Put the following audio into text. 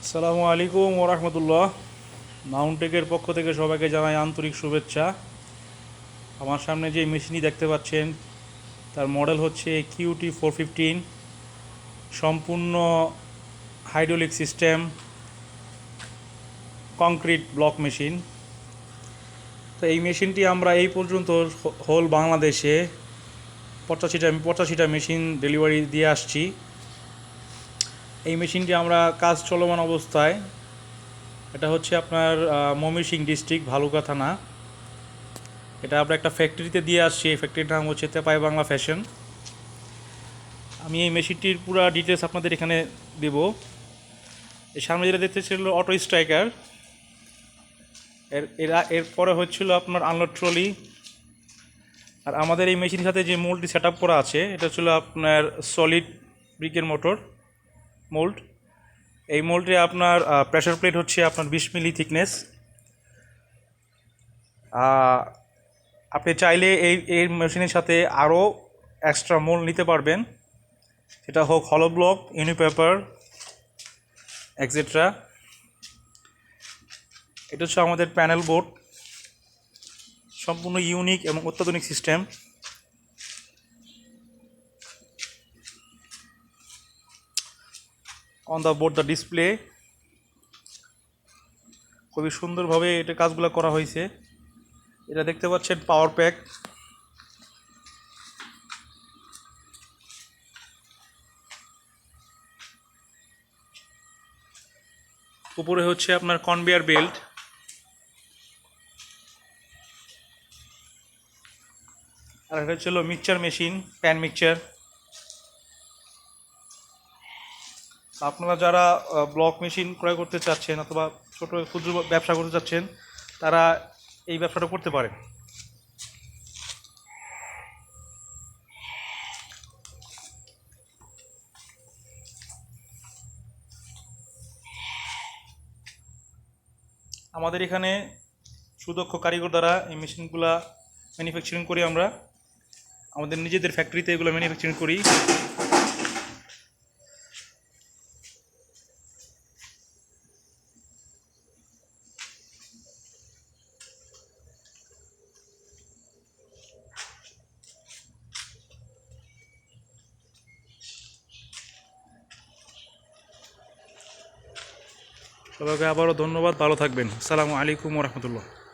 আসসালামু আলাইকুম ওরহমতুল্লাহ। মাউন্টেকের পক্ষ থেকে সবাইকে জানাই আন্তরিক শুভেচ্ছা। আমার সামনে যে মেশিনটি দেখতে পাচ্ছেন তার মডেল হচ্ছে QT415, সম্পূর্ণ hydraulic system concrete block machine. তো এই মেশিনটি আমরা এই পর্যন্ত হোল বাংলাদেশে 85টা মেশিন ডেলিভারি দিয়ে আসছি। এই মেশিনটি আমরা কাজ চলমান অবস্থায়, এটা হচ্ছে আপনার ময়মনসিংহ ডিস্ট্রিক্ট ভালুকা থানা, এটা আমরা একটা ফ্যাক্টরিতে দিয়ে আসছি। এই ফ্যাক্টরির নাম হচ্ছে তেপাই বাংলা ফ্যাশন। আমি এই মেশিনটির পুরো ডিটেলস আপনাদের এখানে দেব। এর সামনে যেটা দেখতে ছিল অটো স্ট্রাইকার, এরপরে হচ্ছিল আপনার আনলোড ট্রলি। আর আমাদের এই মেশিনের সাথে যে মোল্ডটি সেট আপ করা আছে এটা ছিল আপনার সলিড ব্রিকের মোল্ড। এই মোল্ডে আপনার প্রেশার প্লেট হচ্ছে আপনার 20 মিলি থিকনেস। আপনি চাইলে এই মেশিনের সাথে আরও এক্সট্রা মোল্ড নিতে পারবেন, সেটা হোক হলো ব্লক, ইউনিপেপার, এক্সেট্রা। এটা হচ্ছে আমাদের প্যানেল বোর্ড, সম্পূর্ণ ইউনিক এবং অত্যাধুনিক system. On the board the display, খুবই সুন্দরভাবে এটা কাজগুলো করা হয়েছে। এটা দেখতে পাচ্ছেন পাওয়ার প্যাক, উপরে হচ্ছে আপনার কনভেয়ার বেল্ট, আর এটা ছিল মিক্সচার মেশিন, প্যান মিক্সচার। আপনারা যারা ব্লক মেশিন ক্রয় করতে চাচ্ছেন অথবা ছোট ক্ষুদ্র ব্যবসা করতে চাচ্ছেন তারা এই ব্যবসাটা করতে পারেন। আমাদের এখানে সুদক্ষ কারিগর দ্বারা এই মেশিনগুলা ম্যানুফ্যাকচারিং করি আমরা, আমাদের নিজেদের ফ্যাক্টরিতে এগুলো ম্যানুফ্যাকচারিং করি। সবাইকে আবারও ধন্যবাদ, ভালো থাকবেন। আসসালামু আলাইকুম রহমতুল্লাহ।